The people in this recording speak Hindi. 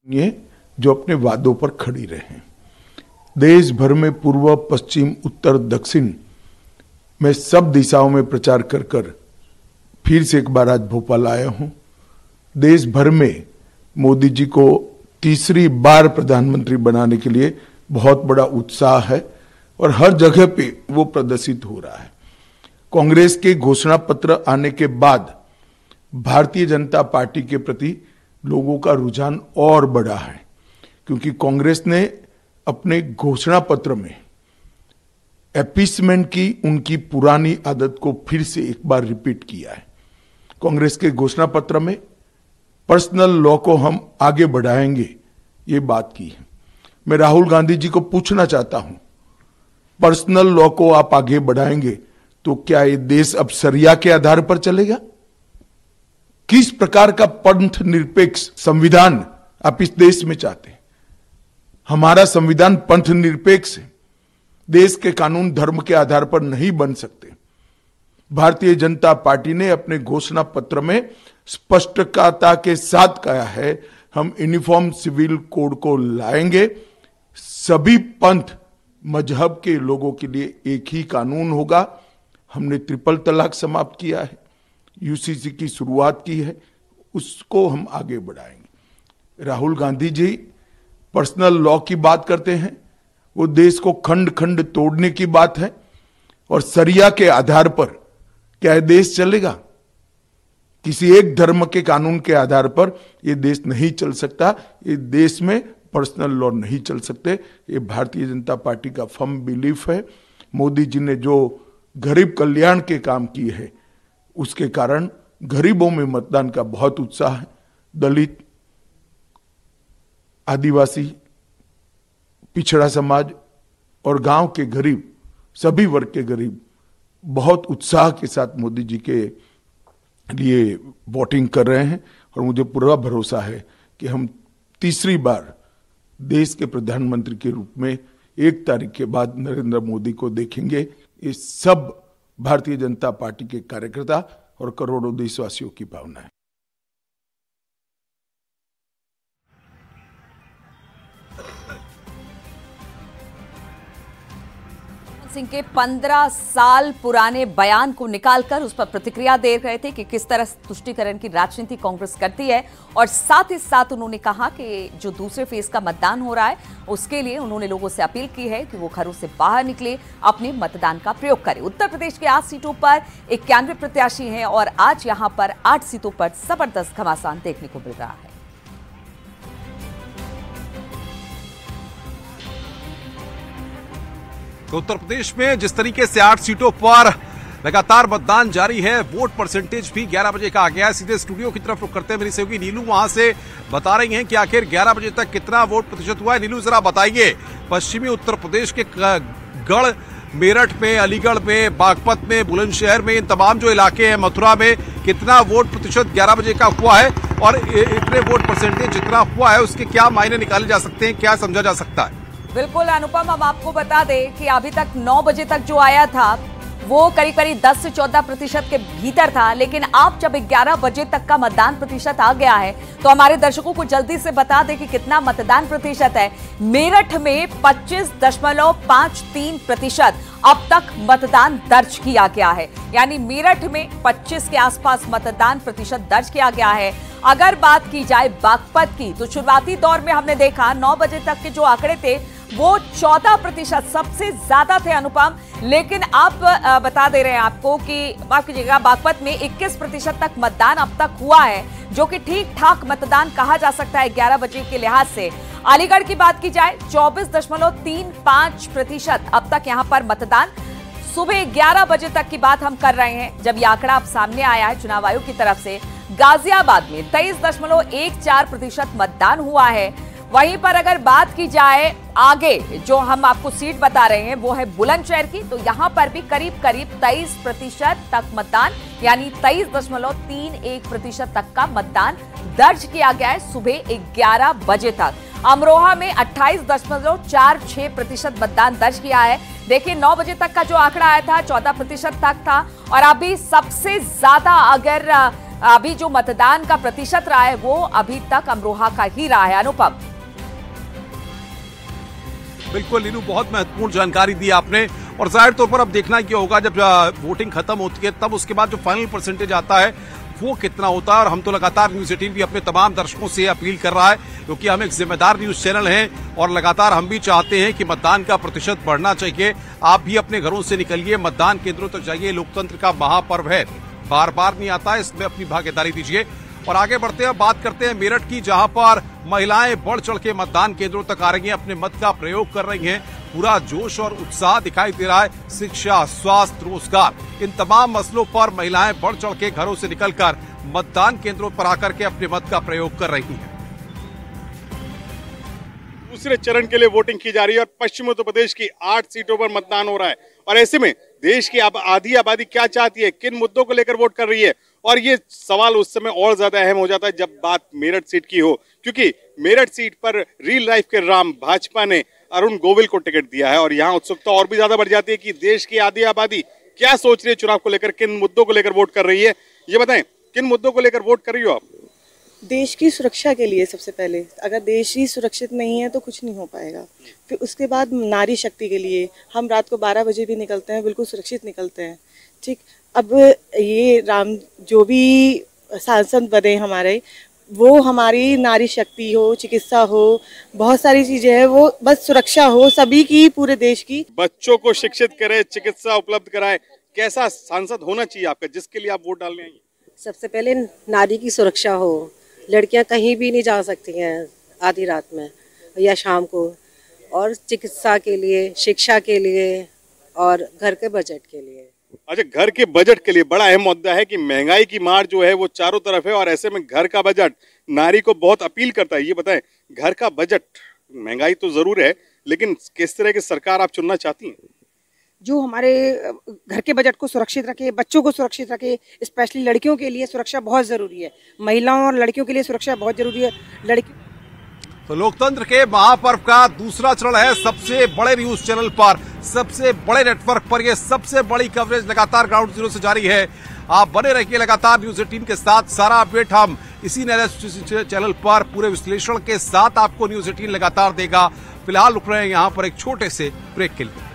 ये जो अपने वादों पर खड़ी रहे। देश भर में पूर्व, पश्चिम, उत्तर, दक्षिण में सब दिशाओं में प्रचार कर कर फिर से एक बार आज भोपाल आया हूं। देश भर में मोदी जी को तीसरी बार प्रधानमंत्री बनाने के लिए बहुत बड़ा उत्साह है और हर जगह पे वो प्रदर्शित हो रहा है। कांग्रेस के घोषणा पत्र आने के बाद भारतीय जनता पार्टी के प्रति लोगों का रुझान और बढ़ा है, क्योंकि कांग्रेस ने अपने घोषणा पत्र में अपीसमेंट की उनकी पुरानी आदत को फिर से एक बार रिपीट किया है। कांग्रेस के घोषणा पत्र में पर्सनल लॉ को हम आगे बढ़ाएंगे, ये बात की है। मैं राहुल गांधी जी को पूछना चाहता हूं, पर्सनल लॉ को आप आगे बढ़ाएंगे तो क्या ये देश अब शरिया के आधार पर चलेगा? किस प्रकार का पंथ निरपेक्ष संविधान आप इस देश में चाहते हैं? हमारा संविधान पंथ निरपेक्ष है। देश के कानून धर्म के आधार पर नहीं बन सकते। भारतीय जनता पार्टी ने अपने घोषणा पत्र में स्पष्टता के साथ कहा है, हम यूनिफॉर्म सिविल कोड को लाएंगे। सभी पंथ मजहब के लोगों के लिए एक ही कानून होगा। हमने ट्रिपल तलाक समाप्त किया है, यूसीसी की शुरुआत की है, उसको हम आगे बढ़ाएंगे। राहुल गांधी जी पर्सनल लॉ की बात करते हैं, वो देश को खंड खंड तोड़ने की बात है। और शरिया के आधार पर क्या देश चलेगा? किसी एक धर्म के कानून के आधार पर यह देश नहीं चल सकता। ये देश में पर्सनल लॉ नहीं चल सकते। ये भारतीय जनता पार्टी का फर्म बिलीफ है। मोदी जी ने जो गरीब कल्याण के काम किए हैं, उसके कारण गरीबों में मतदान का बहुत उत्साह है। दलित, आदिवासी, पिछड़ा समाज और गांव के गरीब, सभी वर्ग के गरीब बहुत उत्साह के साथ मोदी जी के लिए वोटिंग कर रहे हैं। और मुझे पूरा भरोसा है कि हम तीसरी बार देश के प्रधानमंत्री के रूप में 1 तारीख के बाद नरेंद्र मोदी को देखेंगे। ये सब भारतीय जनता पार्टी के कार्यकर्ता और करोड़ों देशवासियों की भावना है। सिंह के 15 साल पुराने बयान को निकालकर उस पर प्रतिक्रिया दे रहे थे कि किस तरह तुष्टीकरण की राजनीति कांग्रेस करती है। और साथ ही साथ उन्होंने कहा कि जो दूसरे फेज का मतदान हो रहा है, उसके लिए उन्होंने लोगों से अपील की है कि वो घरों से बाहर निकले, अपने मतदान का प्रयोग करें। उत्तर प्रदेश के 8 सीटों पर 91 प्रत्याशी हैं और आज यहां पर 8 सीटों पर जबरदस्त घमासान देखने को मिल रहा है। तो उत्तर प्रदेश में जिस तरीके से 8 सीटों पर लगातार मतदान जारी है, वोट परसेंटेज भी 11 बजे का आ गया है। सीधे स्टूडियो की तरफ रुख करते हैं मेरी सहयोगी नीलू वहां से बता रही हैं कि आखिर 11 बजे तक कितना वोट प्रतिशत हुआ है। नीलू, जरा बताइए, पश्चिमी उत्तर प्रदेश के गढ़, मेरठ में, अलीगढ़ में, बागपत में, बुलंदशहर में, इन तमाम जो इलाके हैं, मथुरा में, कितना वोट प्रतिशत 11 बजे का हुआ है और इतने वोट परसेंटेज जितना हुआ है उसके क्या मायने निकाले जा सकते हैं, क्या समझा जा सकता है? बिल्कुल अनुपम, हम आपको बता दें कि अभी तक 9 बजे तक जो आया था वो करीब करीब 10 से 14% के भीतर था, लेकिन अब जब 11 बजे तक का मतदान प्रतिशत आ गया है तो हमारे दर्शकों को जल्दी से बता दें कि कितना मतदान प्रतिशत है। मेरठ में 25.53% अब तक मतदान दर्ज किया गया है, यानी मेरठ में 25 के आसपास मतदान प्रतिशत दर्ज किया गया है। अगर बात की जाए बागपत की, तो शुरुआती दौर में हमने देखा 9 बजे तक के जो आंकड़े थे वो 14% सबसे ज्यादा थे अनुपम, लेकिन अब बता दे रहे हैं आपको कि माफ कीजिएगा, बागपत में 21% तक मतदान अब तक हुआ है, जो कि ठीक ठाक मतदान कहा जा सकता है 11 बजे के लिहाज से। अलीगढ़ की बात की जाए 24.35% अब तक यहां पर मतदान, सुबह 11 बजे तक की बात हम कर रहे हैं जब यह आंकड़ा अब सामने आया है चुनाव आयोग की तरफ से। गाजियाबाद में 23.14% मतदान हुआ है। वहीं पर अगर बात की जाए आगे जो हम आपको सीट बता रहे हैं वो है बुलंदशहर की, तो यहां पर भी करीब करीब 23% तक मतदान, यानी 23.31% तक का मतदान दर्ज किया गया है सुबह 11 बजे तक। अमरोहा में 28.46% मतदान दर्ज किया है। देखिए 9 बजे तक का जो आंकड़ा आया था 14% तक था, और अभी सबसे ज्यादा अगर अभी जो मतदान का प्रतिशत रहा है वो अभी तक अमरोहा का ही रहा है। अनुपम। बिल्कुल नीलू, बहुत महत्वपूर्ण जानकारी दी आपने। और जाहिर तौर पर अब देखना क्या होगा जब वोटिंग खत्म होती है तब उसके बाद जो फाइनल परसेंटेज आता है वो कितना होता है। और हम तो लगातार न्यूज़ 18 भी अपने तमाम दर्शकों से अपील कर रहा है, क्योंकि हम एक जिम्मेदार न्यूज चैनल हैं और लगातार हम भी चाहते हैं कि मतदान का प्रतिशत बढ़ना चाहिए। आप भी अपने घरों से निकलिए, मतदान केंद्रों तक जाइए। लोकतंत्र का महापर्व है, बार बार नहीं आता है, इसमें अपनी भागीदारी दीजिए। और आगे बढ़ते हैं, बात करते हैं मेरठ की, जहां पर महिलाएं बढ़ चढ़ के मतदान केंद्रों तक आ रही हैं, अपने मत का प्रयोग कर रही हैं। पूरा जोश और उत्साह दिखाई दे रहा है। शिक्षा, स्वास्थ्य, रोजगार, इन तमाम मसलों पर महिलाएं बढ़ चढ़ के घरों से निकलकर मतदान केंद्रों पर आकर के अपने मत का प्रयोग कर रही हैं। दूसरे चरण के लिए वोटिंग की जा रही है और पश्चिम उत्तर प्रदेश की 8 सीटों पर मतदान हो रहा है। और ऐसे में देश की आधी आबादी क्या चाहती है, किन मुद्दों को लेकर वोट कर रही है, और ये सवाल उस समय और ज्यादा अहम हो जाता है जब बात मेरठ सीट की हो, क्योंकि मेरठ सीट पर रियल लाइफ के राम भाजपा ने अरुण गोविल को टिकट दिया है। और यहाँ उत्सुकता और भी ज्यादा बढ़ जाती है कि देश की आधी आबादी क्या सोच रही है चुनाव को लेकर, किन मुद्दों को लेकर वोट कर रही है। ये बताएं, किन मुद्दों को लेकर वोट कर रही हो आप? देश की सुरक्षा के लिए सबसे पहले, अगर देश ही सुरक्षित नहीं है तो कुछ नहीं हो पाएगा। फिर उसके बाद नारी शक्ति के लिए, हम रात को 12 बजे भी निकलते हैं, बिल्कुल सुरक्षित निकलते हैं। ठीक, अब ये राम जो भी सांसद बने हमारे, वो हमारी नारी शक्ति हो, चिकित्सा हो, बहुत सारी चीजें हैं, वो बस सुरक्षा हो सभी की, पूरे देश की। बच्चों को शिक्षित करे, चिकित्सा उपलब्ध कराए, कैसा सांसद होना चाहिए आपका जिसके लिए आप वोट डालने आएंगे? सबसे पहले नारी की सुरक्षा हो, लड़कियां कहीं भी नहीं जा सकती हैं आधी रात में या शाम को, और चिकित्सा के लिए, शिक्षा के लिए और घर के बजट के लिए। अच्छा, घर के बजट के लिए बड़ा अहम मुद्दा है कि महंगाई की मार जो है वो चारों तरफ है, और ऐसे में घर का बजट नारी को बहुत अपील करता है। ये बताएं, घर का बजट, महंगाई तो जरूर है, लेकिन किस तरह की सरकार आप चुनना चाहती हैं? जो हमारे घर के बजट को सुरक्षित रखे, बच्चों को सुरक्षित रखे, स्पेशली लड़कियों के लिए सुरक्षा बहुत ज़रूरी है। महिलाओं और लड़कियों के लिए सुरक्षा बहुत ज़रूरी है। तो लोकतंत्र के महापर्व का दूसरा चरण है। सबसे बड़े न्यूज चैनल पर, सबसे बड़े नेटवर्क पर यह सबसे बड़ी कवरेज लगातार ग्राउंड जीरो से जारी है। आप बने रहिए लगातार न्यूज़ 18 के साथ। सारा अपडेट हम इसी चैनल पर पूरे विश्लेषण के साथ आपको न्यूज़ 18 लगातार देगा। फिलहाल रुक रहे हैं यहाँ पर एक छोटे से ब्रेक के लिए।